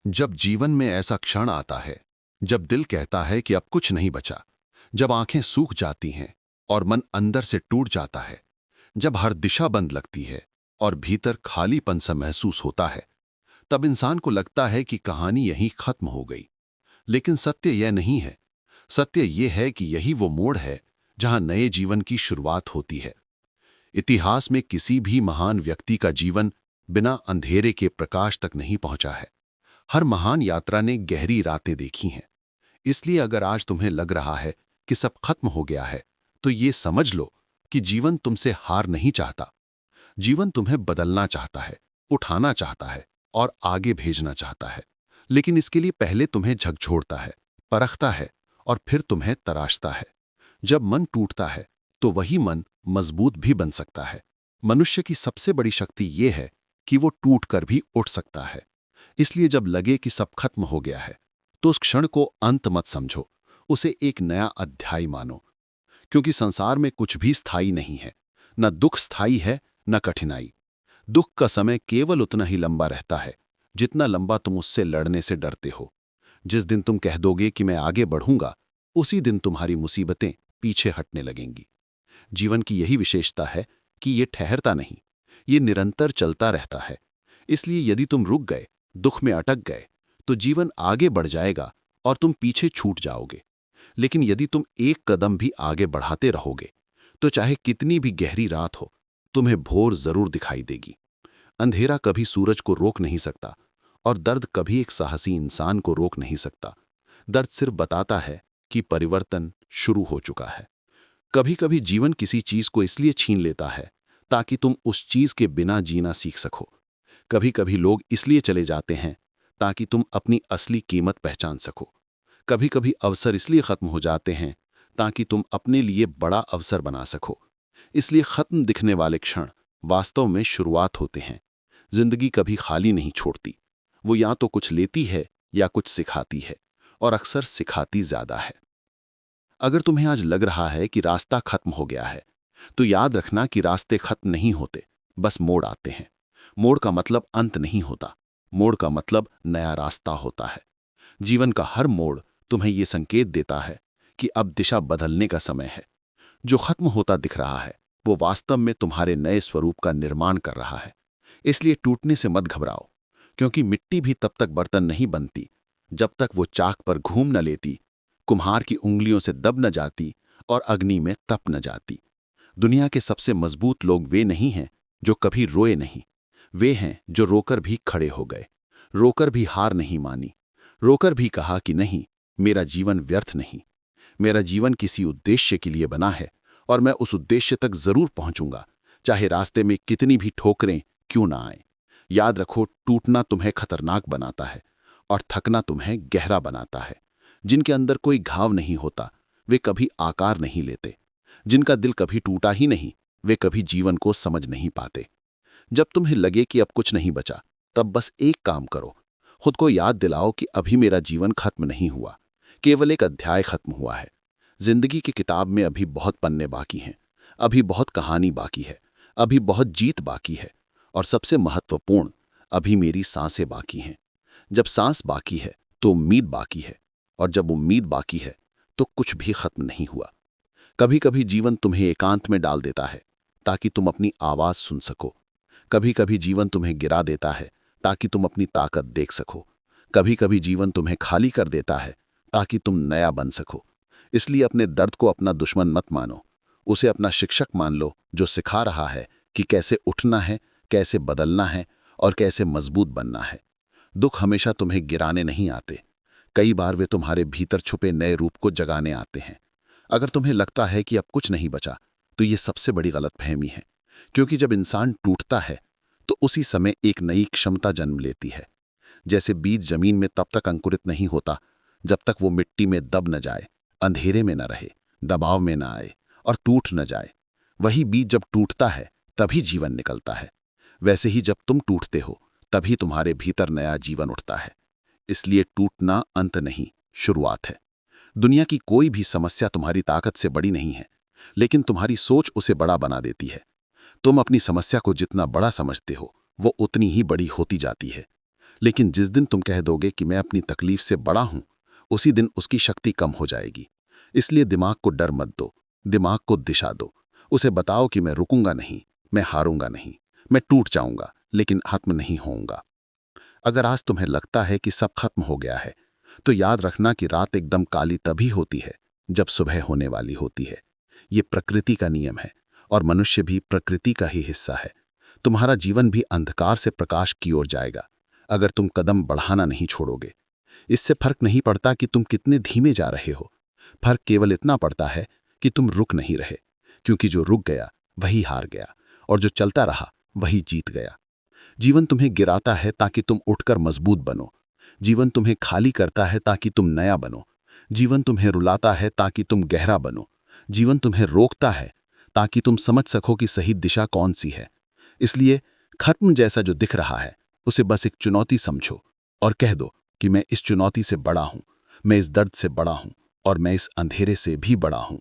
जब जीवन में ऐसा क्षण आता है जब दिल कहता है कि अब कुछ नहीं बचा, जब आंखें सूख जाती हैं और मन अंदर से टूट जाता है, जब हर दिशा बंद लगती है और भीतर खालीपन सा महसूस होता है, तब इंसान को लगता है कि कहानी यहीं खत्म हो गई। लेकिन सत्य यह नहीं है। सत्य यह है कि यही वो मोड़ है जहां नए जीवन की शुरुआत होती है। इतिहास में किसी भी महान व्यक्ति का जीवन बिना अंधेरे के प्रकाश तक नहीं पहुंचा है। हर महान यात्रा ने गहरी रातें देखी हैं। इसलिए अगर आज तुम्हें लग रहा है कि सब खत्म हो गया है, तो ये समझ लो कि जीवन तुमसे हार नहीं चाहता। जीवन तुम्हें बदलना चाहता है, उठाना चाहता है और आगे भेजना चाहता है। लेकिन इसके लिए पहले तुम्हें झकझोरता है, परखता है और फिर तुम्हें तराशता है। जब मन टूटता है तो वही मन मजबूत भी बन सकता है। मनुष्य की सबसे बड़ी शक्ति यह है कि वो टूट कर भी उठ सकता है। इसलिए जब लगे कि सब खत्म हो गया है, तो उस क्षण को अंत मत समझो, उसे एक नया अध्याय मानो। क्योंकि संसार में कुछ भी स्थायी नहीं है। न दुख स्थायी है, न कठिनाई। दुख का समय केवल उतना ही लंबा रहता है जितना लंबा तुम उससे लड़ने से डरते हो। जिस दिन तुम कह दोगे कि मैं आगे बढ़ूंगा, उसी दिन तुम्हारी मुसीबतें पीछे हटने लगेंगी। जीवन की यही विशेषता है कि ये ठहरता नहीं, ये निरंतर चलता रहता है। इसलिए यदि तुम रुक गए, दुख में अटक गए, तो जीवन आगे बढ़ जाएगा और तुम पीछे छूट जाओगे। लेकिन यदि तुम एक कदम भी आगे बढ़ाते रहोगे, तो चाहे कितनी भी गहरी रात हो, तुम्हें भोर जरूर दिखाई देगी। अंधेरा कभी सूरज को रोक नहीं सकता और दर्द कभी एक साहसी इंसान को रोक नहीं सकता। दर्द सिर्फ बताता है कि परिवर्तन शुरू हो चुका है। कभी कभी जीवन किसी चीज को इसलिए छीन लेता है ताकि तुम उस चीज के बिना जीना सीख सको। कभी कभी लोग इसलिए चले जाते हैं ताकि तुम अपनी असली कीमत पहचान सको। कभी कभी अवसर इसलिए खत्म हो जाते हैं ताकि तुम अपने लिए बड़ा अवसर बना सको। इसलिए खत्म दिखने वाले क्षण वास्तव में शुरुआत होते हैं। जिंदगी कभी खाली नहीं छोड़ती। वो या तो कुछ लेती है या कुछ सिखाती है, और अक्सर सिखाती ज्यादा है। अगर तुम्हें आज लग रहा है कि रास्ता खत्म हो गया है, तो याद रखना कि रास्ते खत्म नहीं होते, बस मोड़ आते हैं। मोड़ का मतलब अंत नहीं होता, मोड़ का मतलब नया रास्ता होता है। जीवन का हर मोड़ तुम्हें यह संकेत देता है कि अब दिशा बदलने का समय है। जो खत्म होता दिख रहा है, वो वास्तव में तुम्हारे नए स्वरूप का निर्माण कर रहा है। इसलिए टूटने से मत घबराओ, क्योंकि मिट्टी भी तब तक बर्तन नहीं बनती जब तक वो चाक पर घूम न लेती, कुम्हार की उंगलियों से दब न जाती और अग्नि में तप न जाती। दुनिया के सबसे मजबूत लोग वे नहीं हैं जो कभी रोए नहीं, वे हैं जो रोकर भी खड़े हो गए, रोकर भी हार नहीं मानी, रोकर भी कहा कि नहीं, मेरा जीवन व्यर्थ नहीं, मेरा जीवन किसी उद्देश्य के लिए बना है और मैं उस उद्देश्य तक जरूर पहुंचूंगा, चाहे रास्ते में कितनी भी ठोकरें क्यों ना आए। याद रखो, टूटना तुम्हें खतरनाक बनाता है और थकना तुम्हें गहरा बनाता है। जिनके अंदर कोई घाव नहीं होता, वे कभी आकार नहीं लेते। जिनका दिल कभी टूटा ही नहीं, वे कभी जीवन को समझ नहीं पाते। जब तुम्हें लगे कि अब कुछ नहीं बचा, तब बस एक काम करो, खुद को याद दिलाओ कि अभी मेरा जीवन खत्म नहीं हुआ, केवल एक अध्याय खत्म हुआ है। जिंदगी की किताब में अभी बहुत पन्ने बाकी हैं, अभी बहुत कहानी बाकी है, अभी बहुत जीत बाकी है, और सबसे महत्वपूर्ण, अभी मेरी सांसें बाकी हैं। जब सांस बाकी है तो उम्मीद बाकी है, और जब उम्मीद बाकी है तो कुछ भी खत्म नहीं हुआ। कभी कभी जीवन तुम्हें एकांत में डाल देता है ताकि तुम अपनी आवाज सुन सको। कभी कभी जीवन तुम्हें गिरा देता है ताकि तुम अपनी ताकत देख सको। कभी कभी जीवन तुम्हें खाली कर देता है ताकि तुम नया बन सको। इसलिए अपने दर्द को अपना दुश्मन मत मानो, उसे अपना शिक्षक मान लो जो सिखा रहा है कि कैसे उठना है, कैसे बदलना है और कैसे मजबूत बनना है। दुख हमेशा तुम्हें गिराने नहीं आते, कई बार वे तुम्हारे भीतर छुपे नए रूप को जगाने आते हैं। अगर तुम्हें लगता है कि अब कुछ नहीं बचा, तो ये सबसे बड़ी गलतफहमी है, क्योंकि जब इंसान टूटता है तो उसी समय एक नई क्षमता जन्म लेती है। जैसे बीज जमीन में तब तक अंकुरित नहीं होता जब तक वो मिट्टी में दब न जाए, अंधेरे में न रहे, दबाव में न आए और टूट न जाए। वही बीज जब टूटता है तभी जीवन निकलता है। वैसे ही जब तुम टूटते हो तभी तुम्हारे भीतर नया जीवन उठता है। इसलिए टूटना अंत नहीं, शुरुआत है। दुनिया की कोई भी समस्या तुम्हारी ताकत से बड़ी नहीं है, लेकिन तुम्हारी सोच उसे बड़ा बना देती है। तुम अपनी समस्या को जितना बड़ा समझते हो, वो उतनी ही बड़ी होती जाती है। लेकिन जिस दिन तुम कह दोगे कि मैं अपनी तकलीफ से बड़ा हूं, उसी दिन उसकी शक्ति कम हो जाएगी। इसलिए दिमाग को डर मत दो, दिमाग को दिशा दो। उसे बताओ कि मैं रुकूंगा नहीं, मैं हारूंगा नहीं, मैं टूट जाऊंगा लेकिन खत्म नहीं होऊंगा। अगर आज तुम्हें लगता है कि सब खत्म हो गया है, तो याद रखना कि रात एकदम काली तभी होती है जब सुबह होने वाली होती है। ये प्रकृति का नियम है और मनुष्य भी प्रकृति का ही हिस्सा है। तुम्हारा जीवन भी अंधकार से प्रकाश की ओर जाएगा अगर तुम कदम बढ़ाना नहीं छोड़ोगे। इससे फर्क नहीं पड़ता कि तुम कितने धीमे जा रहे हो, फर्क केवल इतना पड़ता है कि तुम रुक नहीं रहे, क्योंकि जो रुक गया वही हार गया और जो चलता रहा वही जीत गया। जीवन तुम्हें गिराता है ताकि तुम उठकर मजबूत बनो। जीवन तुम्हें खाली करता है ताकि तुम नया बनो। जीवन तुम्हें रुलाता है ताकि तुम गहरा बनो। जीवन तुम्हें रोकता है ताकि तुम समझ सको कि सही दिशा कौन सी है। इसलिए खत्म जैसा जो दिख रहा है उसे बस एक चुनौती समझो और कह दो कि मैं इस चुनौती से बड़ा हूं, मैं इस दर्द से बड़ा हूं और मैं इस अंधेरे से भी बड़ा हूं।